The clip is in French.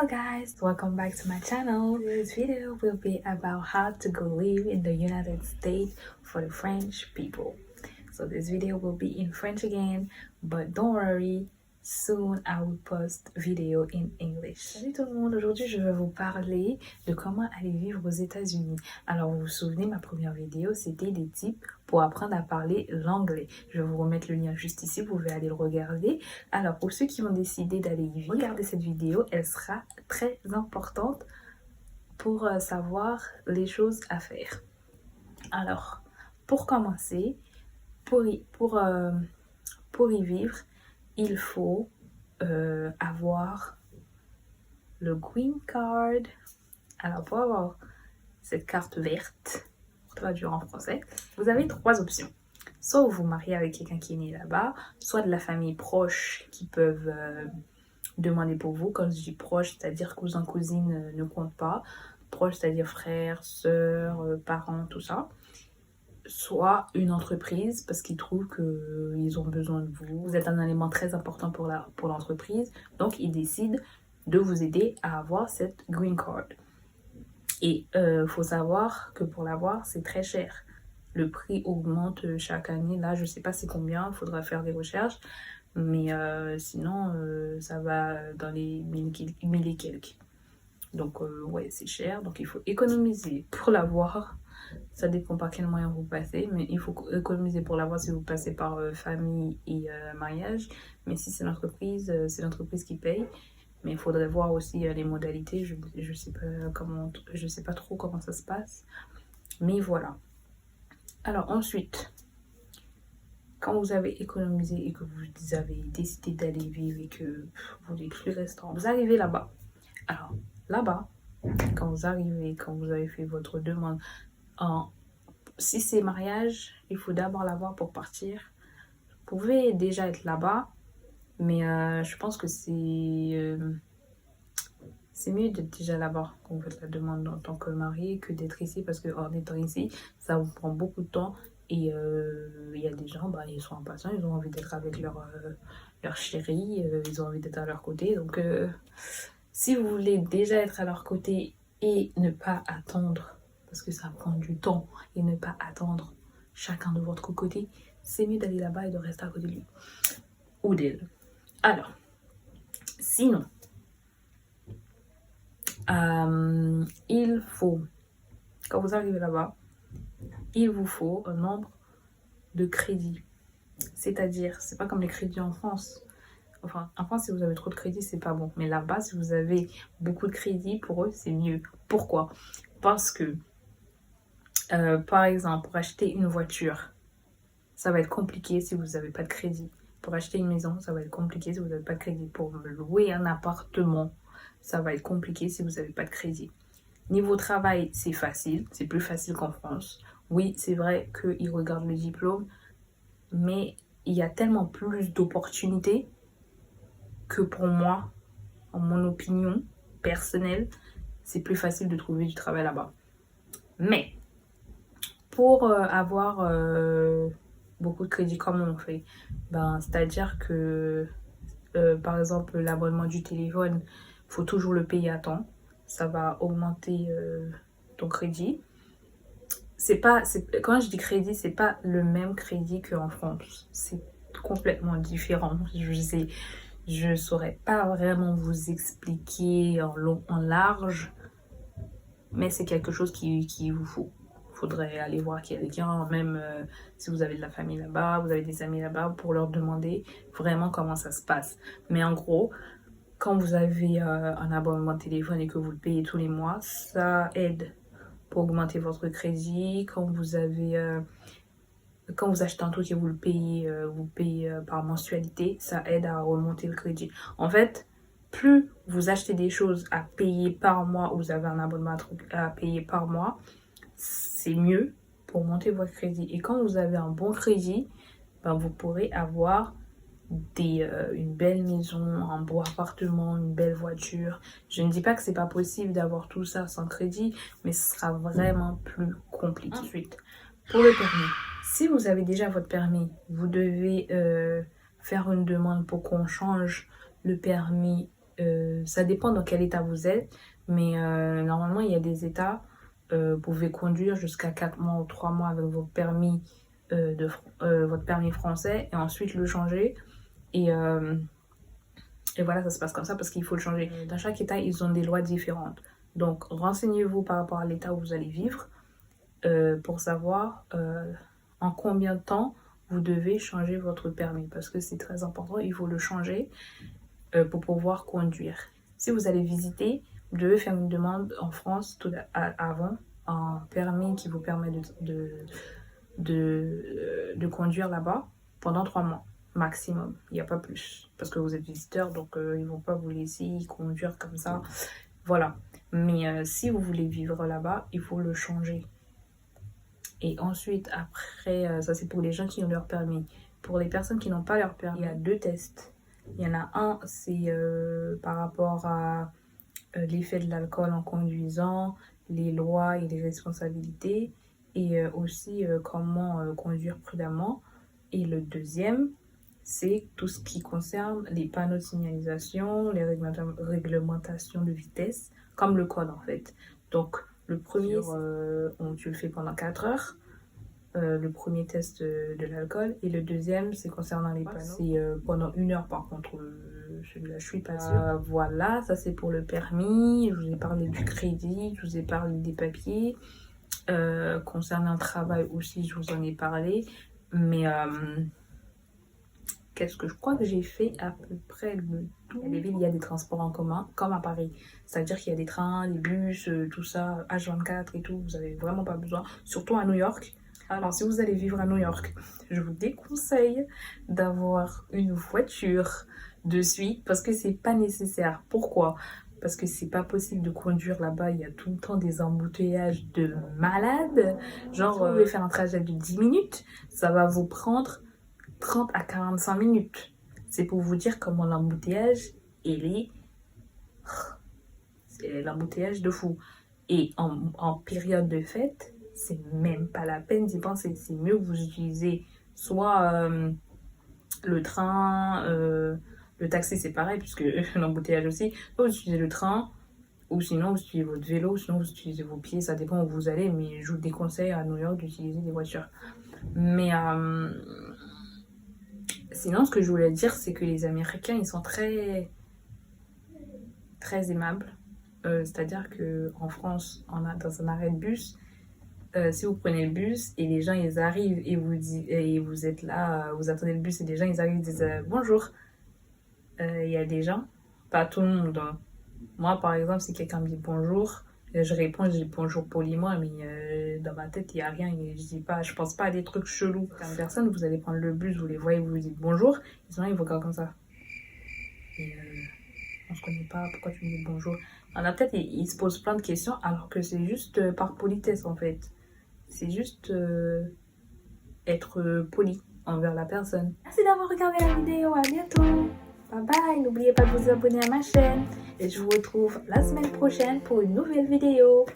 Hello guys, welcome back to my channel. This video will be about how to go live in the United States for the French people. So this video will be in French again, but don't worry, soon I will post video in English. Salut tout le monde, aujourd'hui je vais vous parler de comment aller vivre aux États-Unis. Alors vous vous souvenez, ma première vidéo c'était des tips pour apprendre à parler l'anglais. Je vais vous remettre le lien juste ici, vous pouvez aller le regarder. Alors pour ceux qui ont décidé d'aller y vivre, regardez cette vidéo, elle sera très importante pour savoir les choses à faire. Alors pour commencer, pour y vivre, il faut avoir le green card. Alors pour avoir cette carte verte, pour traduire en français, vous avez trois options. Soit vous vous mariez avec quelqu'un qui est né là-bas, soit de la famille proche qui peuvent demander pour vous. Quand je dis proche, c'est-à-dire cousin, cousine ne compte pas. Proche, c'est-à-dire frères, sœurs, parents, tout ça. Soit une entreprise parce qu'ils trouvent qu'ils ont besoin de vous. Vous êtes un élément très important pour l'entreprise. Donc, ils décident de vous aider à avoir cette green card. Et faut savoir que pour l'avoir, c'est très cher. Le prix augmente chaque année. Là, je sais pas c'est combien. Il faudra faire des recherches. Mais sinon, ça va dans les 1000 et quelques. Donc, ouais, c'est cher. Donc, il faut économiser pour l'avoir. Ça dépend par quel moyen vous passez, mais il faut économiser pour l'avoir si vous passez par famille et mariage. Mais si c'est l'entreprise qui paye. Mais il faudrait voir aussi les modalités. Je sais pas trop comment ça se passe. Mais voilà. Alors ensuite, quand vous avez économisé et que vous avez décidé d'aller vivre et que vous n'êtes plus restaurant, vous arrivez là-bas. Alors là-bas, quand vous arrivez, quand vous avez fait votre demande, si c'est mariage, il faut d'abord l'avoir pour partir. Vous pouvez déjà être là-bas, mais je pense que c'est mieux d'être déjà là-bas quand vous faites la demande en tant que marié que d'être ici, parce que en étant ici, ça vous prend beaucoup de temps. Et il y a des gens, ils sont impatients, ils ont envie d'être avec leur chérie, ils ont envie d'être à leur côté. Donc si vous voulez déjà être à leur côté et ne pas attendre, parce que ça prend du temps, et ne pas attendre chacun de votre côté, c'est mieux d'aller là-bas et de rester à côté de lui ou d'elle. Alors, sinon, il faut, quand vous arrivez là-bas, il vous faut un nombre de crédits. C'est-à-dire, c'est pas comme les crédits en France. Enfin, en France, si vous avez trop de crédits, c'est pas bon. Mais là-bas, si vous avez beaucoup de crédits, pour eux, c'est mieux. Pourquoi? Parce que par exemple, pour acheter une voiture, ça va être compliqué si vous n'avez pas de crédit. Pour acheter une maison, ça va être compliqué si vous n'avez pas de crédit. Pour louer un appartement, ça va être compliqué si vous n'avez pas de crédit. Niveau travail, c'est facile. C'est plus facile qu'en France. Oui, c'est vrai qu'ils regardent le diplôme, mais il y a tellement plus d'opportunités que pour moi, en mon opinion personnelle, c'est plus facile de trouver du travail là-bas. Mais pour avoir beaucoup de crédits, comment on fait? C'est-à-dire que, par exemple, l'abonnement du téléphone, il faut toujours le payer à temps. Ça va augmenter ton crédit. Quand je dis crédit, c'est pas le même crédit qu'en France. C'est complètement différent. Je saurais pas vraiment vous expliquer en long, en large, mais c'est quelque chose qui vous faut. Faudrait aller voir quelqu'un, même si vous avez de la famille là-bas, vous avez des amis là-bas, pour leur demander vraiment comment ça se passe. Mais en gros, quand vous avez un abonnement de téléphone et que vous le payez tous les mois, ça aide pour augmenter votre crédit. Quand vous achetez un truc et vous payez par mensualité, ça aide à remonter le crédit. En fait, plus vous achetez des choses à payer par mois, ou vous avez un abonnement à payer par mois, c'est mieux pour monter votre crédit. Et quand vous avez un bon crédit, vous pourrez avoir une belle maison, un beau appartement, une belle voiture. Je ne dis pas que c'est pas possible d'avoir tout ça sans crédit, mais ce sera vraiment plus compliqué. Ensuite, pour le permis, si vous avez déjà votre permis, vous devez faire une demande pour qu'on change le permis ça dépend dans quel état vous êtes, mais normalement, il y a des états, vous pouvez conduire jusqu'à 4 mois ou 3 mois avec votre permis, votre permis français et ensuite le changer. Et voilà, ça se passe comme ça parce qu'il faut le changer. Dans chaque état, ils ont des lois différentes. Donc, renseignez-vous par rapport à l'état où vous allez vivre pour savoir en combien de temps vous devez changer votre permis. Parce que c'est très important, il faut le changer pour pouvoir conduire. Si vous allez visiter, vous devez faire une demande en France avant, un permis qui vous permet de conduire là-bas pendant 3 mois maximum. Il n'y a pas plus. Parce que vous êtes visiteur, donc ils ne vont pas vous laisser conduire comme ça. Voilà. Mais si vous voulez vivre là-bas, il faut le changer. Et ensuite, après, ça c'est pour les gens qui ont leur permis. Pour les personnes qui n'ont pas leur permis, il y a 2 tests. Il y en a un, c'est par rapport à l'effet de l'alcool en conduisant, les lois et les responsabilités, et aussi comment conduire prudemment. Et le deuxième, c'est tout ce qui concerne les panneaux de signalisation, les réglementations de vitesse, comme le code en fait. Donc le premier, tu le fais pendant 4 heures. Le premier test de l'alcool et le deuxième c'est concernant les panneaux, c'est pendant 1 heure. Par contre celui-là je suis pas sûre. Voilà, ça c'est pour le permis. Je vous ai parlé du crédit, je vous ai parlé des papiers, concernant le travail aussi je vous en ai parlé, mais qu'est-ce que je crois que j'ai fait à peu près le tout. Il y a des villes, il y a des transports en commun comme à Paris, c'est-à-dire qu'il y a des trains, des bus, tout ça, H24 et tout, vous avez vraiment pas besoin, surtout à New York. Alors, si vous allez vivre à New York, je vous déconseille d'avoir une voiture de suite parce que c'est pas nécessaire. Pourquoi? Parce que c'est pas possible de conduire là-bas, il y a tout le temps des embouteillages de malades. Genre, vous pouvez faire un trajet de 10 minutes, ça va vous prendre 30 à 45 minutes. C'est pour vous dire comment l'embouteillage, c'est l'embouteillage de fou. Et en période de fête, c'est même pas la peine d'y penser. C'est mieux que vous utilisez soit le train, le taxi c'est pareil puisque l'embouteillage aussi, soit vous utilisez le train ou sinon vous utilisez votre vélo, sinon vous utilisez vos pieds, ça dépend où vous allez, mais je vous déconseille à New York d'utiliser des voitures. Mais sinon ce que je voulais dire c'est que les Américains ils sont très très aimables, c'est-à-dire qu'en France dans un arrêt de bus, si vous prenez le bus et les gens ils arrivent et vous êtes là, vous attendez le bus et les gens ils arrivent et disent bonjour. Il y a des gens, pas tout le monde. Hein. Moi par exemple, si quelqu'un me dit bonjour, je réponds, je dis bonjour poliment, mais dans ma tête il n'y a rien, je pense pas à des trucs chelous. Comme personne, vous allez prendre le bus, vous les voyez, vous dites bonjour, ils vous regardent comme ça. Et on se connaît pas, pourquoi tu me dis bonjour? Dans la tête, ils se posent plein de questions alors que c'est juste par politesse en fait. C'est juste être poli envers la personne. Merci d'avoir regardé la vidéo, à bientôt. Bye bye, n'oubliez pas de vous abonner à ma chaîne et je vous retrouve la semaine prochaine pour une nouvelle vidéo.